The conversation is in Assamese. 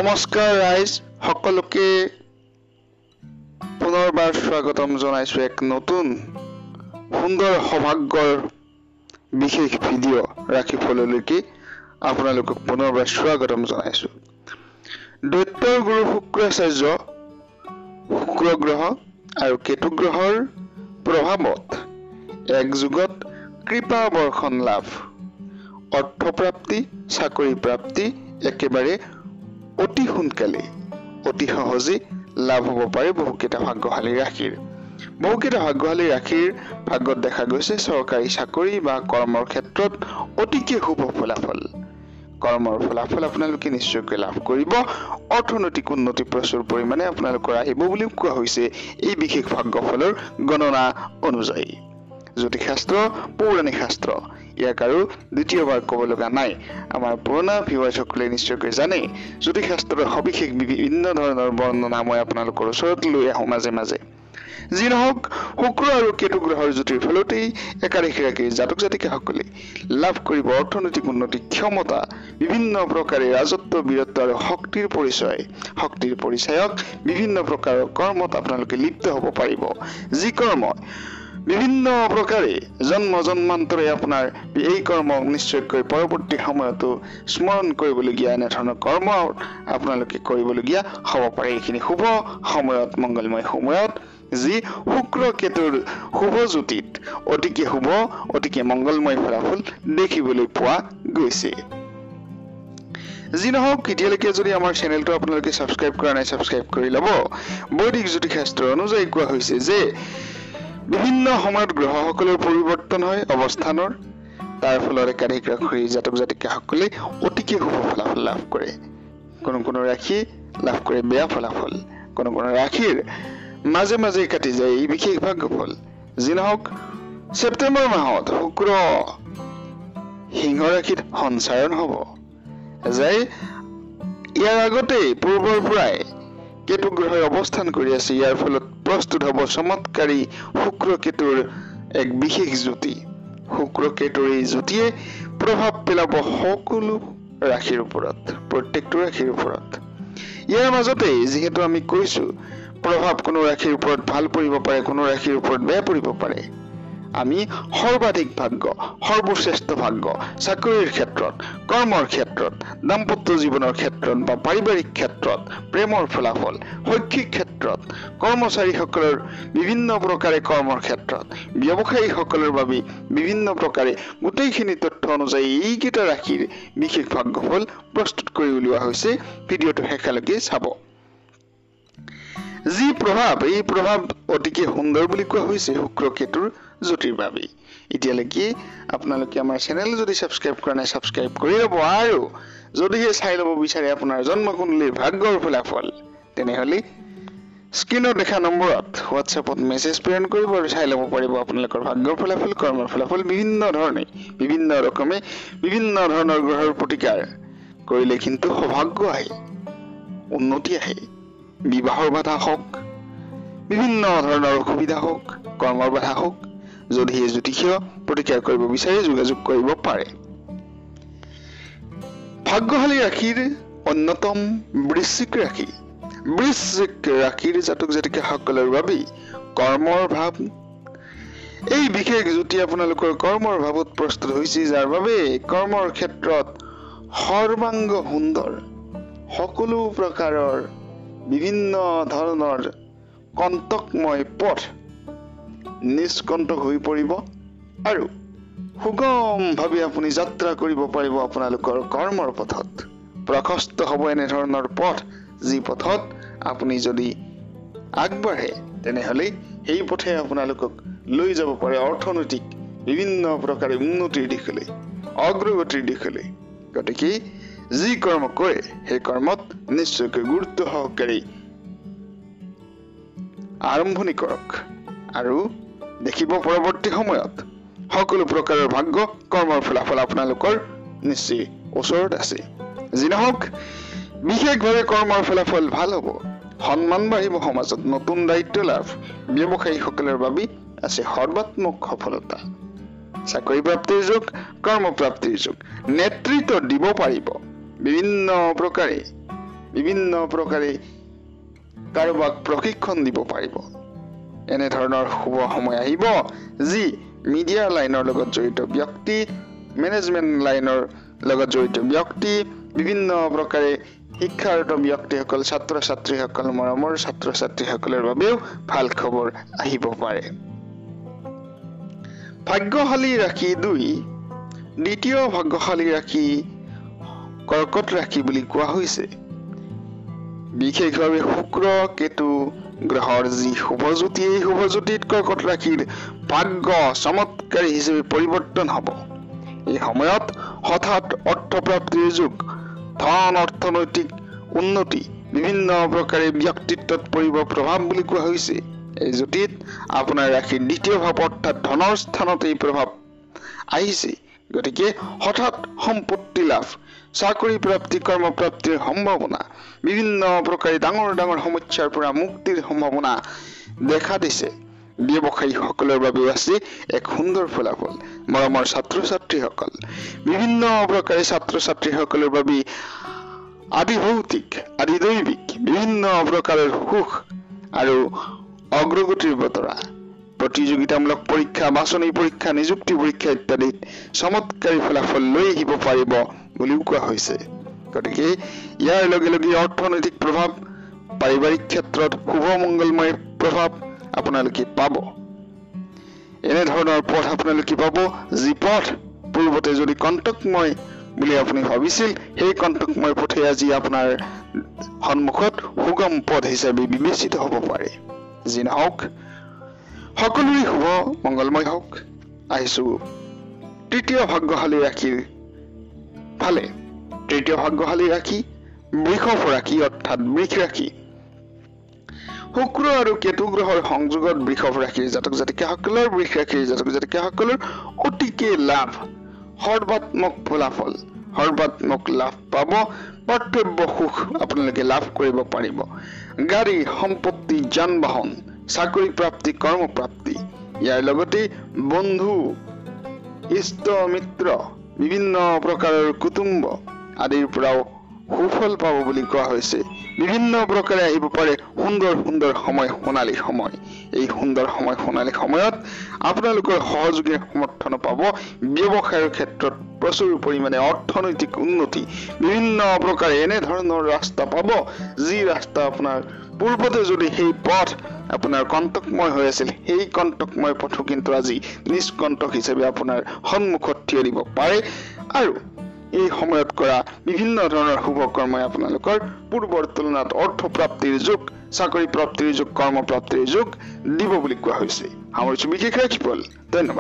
নমস্কাৰ ৰাইজ সকলোকে পুনৰবাৰ স্বাগতম জনাইছো এক নতুন সুন্দৰ সৌভাগ্যৰ বিশেষ ভিডিঅ' ৰাখিবলৈকে আপোনালোকক পুনৰবাৰ স্বাগতম জনাইছো। দৈত্যৰ গুৰু শুক্ৰাচাৰ্য শুক্ৰ গ্ৰহ আৰু কেতু গ্ৰহৰ প্ৰভাৱত এক যুগত কৃপা বৰ্ষণ লাভ, অৰ্থপ্ৰাপ্তি, চাকৰি প্ৰাপ্তি একেবাৰে অতি সোনকালে অতি সহজে লাভ হ'ব পাৰে বহুকেইটা ভাগ্যশালী ৰাশিৰ। বহুকেইটা ভাগ্যশালী ৰাশিৰ ভাগ্যত দেখা গৈছে চৰকাৰী চাকৰি বা কৰ্মৰ ক্ষেত্ৰত অতিকে শুভ ফলাফল। কৰ্মৰ ফলাফল আপোনালোকে নিশ্চয়কৈ লাভ কৰিব। অৰ্থনৈতিক উন্নতি প্ৰচুৰ পৰিমাণে আপোনালোকৰ আহিব বুলি কোৱা হৈছে এই বিশেষ ভাগ্যফলৰ গণনা অনুযায়ী। জ্যোতিষশাস্ত্ৰ পৌৰাণিক শাস্ত্ৰ, ইয়াক আৰু দ্বিতীয়বাৰ ক'ব লগা নাই। আমাৰ পুৰণা ভিউৱাৰ্ছসকলে নিশ্চয়কৈ জানে জ্যোতিষশাস্ত্ৰৰ সবিশেষ বিভিন্ন ধৰণৰ বৰ্ণনা মই আপোনালোকৰ ওচৰত লৈ আহোঁ মাজে মাজে। যি নহওক, শুক্ৰ আৰু কেতু গ্ৰহৰ জ্যোতিৰ ফলতেই একাদশী ৰাশিৰ জাতক জাতিকাসকলে লাভ কৰিব অৰ্থনৈতিক উন্নতি, ক্ষমতা, বিভিন্ন প্ৰকাৰে ৰাজত্ব, বীৰত্ব আৰু শক্তিৰ পৰিচয়ক বিভিন্ন প্ৰকাৰৰ কৰ্মত আপোনালোকে লিপ্ত হ'ব পাৰিব। যি কৰ্ম বিভিন্ন প্ৰকাৰে জন্মান্তৰে আপোনাৰ এই কৰ্ম নিশ্চয়কৈ পৰৱৰ্তী সময়তো স্মৰণ কৰিবলগীয়া এনেধৰণৰ কৰ্ম আপোনালোকে কৰিবলগীয়া হ'ব পাৰে। এইখিনি শুভ সময়ত, মংগলময় সময়ত যি শুক্ৰ কেতুৰ শুভ জ্যোতিত অতিকে শুভ, অতিকে মংগলময় ফলাফল দেখিবলৈ পোৱা গৈছে। যি নহওক, এতিয়ালৈকে যদি আমাৰ চেনেলটো আপোনালোকে ছাবস্ক্ৰাইব কৰা নাই, ছাবস্ক্ৰাইব কৰি ল'ব। বৈদিক জ্যোতিষশাস্ত্ৰ অনুযায়ী কোৱা হৈছে যে বিভিন্ন সময়ত গ্ৰহসকলৰ পৰিৱৰ্তন হয় অৱস্থানৰ, তাৰ ফলত একাধিক ৰাশিৰ জাতক জাতিকাসকলে অতিকে শুভ ফলাফল লাভ কৰে। কোনো ৰাশি লাভ কৰে বেয়া ফলাফল, কোনো ৰাশিৰ মাজে মাজে কাটি যায় এই বিশেষ ভাগ্যফল। যি নহওক, ছেপ্টেম্বৰ মাহত শুক্ৰ সিংহ ৰাশিত সঞ্চাৰণ হ'ব যায়। ইয়াৰ আগতেই পূৰ্বৰ পৰাই কেতু গ্ৰহই অৱস্থান কৰি আছে। ইয়াৰ ফলত প্ৰস্তুত হ'ব চমৎকাৰী শুক্ৰ কেতুৰ এক বিশেষ জ্যোতি। শুক্ৰ কেতুৰ এই জ্যোতিয়ে প্ৰভাৱ পেলাব সকলো ৰাশিৰ ওপৰত, প্ৰত্যেকটো ৰাশিৰ ওপৰত। ইয়াৰ মাজতেই যিহেতু আমি কৈছো প্ৰভাৱ কোনো ৰাশিৰ ওপৰত ভাল পৰিব পাৰে, কোনো ৰাশিৰ ওপৰত বেয়া পৰিব পাৰে। আমি সৰ্বাধিক ভাগ্য, সৰ্বশ্ৰেষ্ঠ ভাগ্য চাকৰিৰ ক্ষেত্ৰত, কৰ্মৰ ক্ষেত্ৰত, দাম্পত্য জীৱনৰ ক্ষেত্ৰত বা পাৰিবাৰিক ক্ষেত্ৰত, প্ৰেমৰ ফলাফল, শৈক্ষিক ক্ষেত্ৰত, কৰ্মচাৰীসকলৰ বিভিন্ন প্ৰকাৰে কৰ্মৰ ক্ষেত্ৰত, ব্যৱসায়ীসকলৰ বাবে বিভিন্ন প্ৰকাৰে গোটেইখিনি তথ্য অনুযায়ী এইকেইটা ৰাশিৰ বিশেষ ভাগ্যফল প্ৰস্তুত কৰি উলিওৱা হৈছে। ভিডিঅ'টো শেষলৈকে চাব। যি প্ৰভাৱ, এই প্ৰভাৱ অতিকে সুন্দৰ বুলি কোৱা হৈছে শুক্ৰ কেতুৰ জ্যোতিৰ বাবে। এতিয়ালৈকে আপোনালোকে আমাৰ চেনেল যদি ছাবস্ক্ৰাইব কৰা নাই, ছাবস্ক্ৰাইব কৰি ল'ব। আৰু যদিহে চাই ল'ব বিচাৰে আপোনাৰ জন্মকুণ্ডলীৰ ভাগ্যৰ ফলাফল, তেনেহ'লে স্ক্ৰীনত দেখা নম্বৰত হোৱাটছএপত মেছেজ প্ৰেৰণ কৰিব আৰু চাই ল'ব পাৰিব আপোনালোকৰ ভাগ্যৰ ফলাফল, কৰ্মৰ ফলাফল। বিভিন্ন ধৰণে, বিভিন্ন ৰকমে, বিভিন্ন ধৰণৰ গ্ৰহৰ প্ৰতিকাৰ কৰিলে কিন্তু সৌভাগ্য আহে, উন্নতি আহে। বিবাহৰ বাধা হওক, বিভিন্ন ধৰণৰ অসুবিধা হওক, কৰ্মৰ বাধা হওক, যদিহে জ্যোতিষীয় প্ৰতিকাৰ কৰিব বিচাৰে যোগাযোগ কৰিব পাৰে। ভাগ্যশালী ৰাশিৰ অন্যতম বৃশ্চিক ৰাশি। বৃশ্চিক ৰাশিৰ জাতক জাতিকাসকলৰ বাবে কৰ্মৰ ভাৱ, এই বিশেষ জ্যোতি আপোনালোকৰ কৰ্মৰ ভাৱত প্ৰস্তুত হৈছে, যাৰ বাবে কৰ্মৰ ক্ষেত্ৰত সৰ্বাংগ সুন্দৰ, সকলো প্ৰকাৰৰ বিভিন্ন ধৰণৰ কণ্টকময় পথ নিষ্কণ্টক হৈ পৰিব আৰু সুগমভাৱে আপুনি যাত্ৰা কৰিব পাৰিব আপোনালোকৰ কৰ্মৰ পথত। প্ৰশস্ত হ'ব এনেধৰণৰ পথ, যি পথত আপুনি যদি আগবাঢ়ে তেনেহ'লে সেই পথে আপোনালোকক লৈ যাব পাৰে অৰ্থনৈতিক বিভিন্ন প্ৰকাৰে উন্নতিৰ দিশলৈ, অগ্ৰগতিৰ দিশলৈ। গতিকে যি কৰ্ম কৰে সেই কৰ্মত নিশ্চয়কৈ গুৰুত্ব সহকাৰে আৰম্ভণি কৰক আৰু দেখিব পৰৱৰ্তী সময়ত সকলো প্ৰকাৰৰ ভাগ্য, কৰ্মৰ ফলাফল আপোনালোকৰ নিশ্চয় ওচৰত আছে। যি নহওক, বিশেষভাৱে কৰ্মৰ ফলাফল ভাল হ'ব, সন্মান বাঢ়িব সমাজত, নতুন দায়িত্ব লাভ, ব্যৱসায়ীসকলৰ বাবে আছে সৰ্বাত্মক সফলতা, চাকৰি প্ৰাপ্তিৰ যোগ, কৰ্ম প্ৰাপ্তিৰ যোগ, নেতৃত্ব দিব পাৰিব, বিভিন্ন প্ৰকাৰে বিভিন্ন প্ৰকাৰে কাৰোবাক প্ৰশিক্ষণ দিব পাৰিব। এনে ধৰণৰ শুভ সময় আহিব যি মিডিয়া লাইনৰ লগত জড়িত ব্যক্তি, মেনেজমেণ্ট লাইনৰ লগত জড়িত ব্যক্তি, বিভিন্ন প্ৰকাৰে শিক্ষাৰত ব্যক্তিসকল, ছাত্ৰ ছাত্ৰীসকল, মৰমৰ ছাত্ৰ ছাত্ৰীসকলৰ বাবেও ভাল খবৰ আহিব পাৰে। ভাগ্যশালী ৰাশি 2, দ্বিতীয় ভাগ্যশালী ৰাশি কৰ্কট ৰাশি বুলি কোৱা হৈছে। বিশেষভাৱে শুক্ৰ কেতু গ্ৰহৰ যি শুভজ্যোতি, এই শুভজ্যোতিত কৰ্কট ৰাশিৰ ভাগ্য চমৎকাৰী হিচাপে পৰিৱৰ্তন হ'ব। এই সময়ত হঠাৎ অৰ্থপ্ৰাপ্তিৰ যুগ, ধন অৰ্থনৈতিক উন্নতি, বিভিন্ন প্ৰকাৰে ব্যক্তিত্বত পৰিব প্ৰভাৱ বুলি কোৱা হৈছে। এই জ্যোতিত আপোনাৰ ৰাশিৰ দ্বিতীয় ভাৱ অৰ্থাৎ ধনৰ স্থানত এই প্ৰভাৱ আহিছে। গতিকে হঠাৎ সম্পত্তি লাভ, চাকৰি প্ৰাপ্তি, কৰ্মপ্ৰাপ্তিৰ সম্ভাৱনা, বিভিন্ন প্ৰকাৰে ডাঙৰ ডাঙৰ সমস্যাৰ পৰা মুক্তিৰ সম্ভাৱনা দেখা দিছে। ব্যৱসায়ীসকলৰ বাবেও আছে এক সুন্দৰ ফলাফল। মৰমৰ ছাত্ৰ ছাত্ৰীসকল, বিভিন্ন প্ৰকাৰে ছাত্ৰ ছাত্ৰীসকলৰ বাবে আদি ভৌতিক আদি দৈবিক বিভিন্ন প্ৰকাৰৰ সুখ আৰু অগ্ৰগতিৰ বতৰা, প্ৰতিযোগিতামূলক পৰীক্ষা, বাছনি পৰীক্ষা, নিযুক্তি পৰীক্ষা ইত্যাদিত চমৎকাৰী ফলাফল লৈ আহিব পাৰিব বুলিও কোৱা হৈছে। গতিকে ইয়াৰ লগে লগে অৰ্থনৈতিক প্ৰভাৱ, পাৰিবাৰিক ক্ষেত্ৰত শুভ মংগলময় প্ৰভাৱ আপোনালোকে পাব। এনেধৰণৰ পথ আপোনালোকে পাব যি পথ পূৰ্বতে যদি কণ্টকময় বুলি আপুনি ভাবিছিল, সেই কণ্টকময় পথে আজি আপোনাৰ সন্মুখত সুগম পথ হিচাপে বিবেচিত হ'ব পাৰে। যি নহওক, সকলোৰে শুভ মংগলময় হওক। আহিছো তৃতীয় ভাগ্যশালী ৰাশিৰ ফালে। তৃতীয় ভাগ্যশালী ৰাশি বৃষভ ৰাশি অৰ্থাৎ বৃষ ৰাশি। শুক্ৰ আৰু কেতু গ্ৰহৰ সংযোগত বৃষভ ৰাশিৰ জাতক জাতিকাসকলৰ, বৃষ ৰাশিৰ জাতক জাতিকাসকলৰ অতিকে লাভ, সৰ্বাত্মক ফলাফল, সৰ্বাত্মক লাভ পাব। কৰ্তব্য সুখ আপোনালোকে লাভ কৰিব পাৰিব। গাড়ী, সম্পত্তি, যান বাহন, চাকৰি প্ৰাপ্তি, কৰ্মপ্ৰাপ্তি, ইয়াৰ লগতে বন্ধু, ইষ্ট মিত্ৰ, বিভিন্ন প্ৰকাৰৰ কুটুম্ব আদিৰ পৰাও সুফল পাব বুলি কোৱা হৈছে। বিভিন্ন প্ৰকাৰে আহিব পাৰে সুন্দৰ সুন্দৰ সময়, সোণালী সময়। এই সুন্দৰ সময়, সোণালী সময়ত আপোনালোকৰ সহযোগীৰ সমৰ্থন পাব। ব্যৱসায়ৰ ক্ষেত্ৰত প্ৰচুৰ পৰিমাণে অৰ্থনৈতিক উন্নতি, বিভিন্ন প্ৰকাৰে এনেধৰণৰ ৰাস্তা পাব যি ৰাস্তা আপোনাৰ পূৰ্বতে যদি সেই পথ আপোনাৰ কণ্টকময় হৈ আছিল, সেই কণ্টকময় পথো কিন্তু আজি নিষ্কণ্টক হিচাপে আপোনাৰ সন্মুখত থিয় দিব পাৰে। আৰু এই সময়ত কৰা বিভিন্ন ধৰণৰ শুভ কৰ্মই আপোনালোকৰ পূৰ্বৰ তুলনাত অৰ্থপ্ৰাপ্তিৰ যুগ, চাকৰি প্ৰাপ্তিৰ যুগ, কৰ্মপ্ৰাপ্তিৰ যুগ দিব বুলি কোৱা হৈছে। সামৰিছো বিশেষ ৰাশিফল। ধন্যবাদ।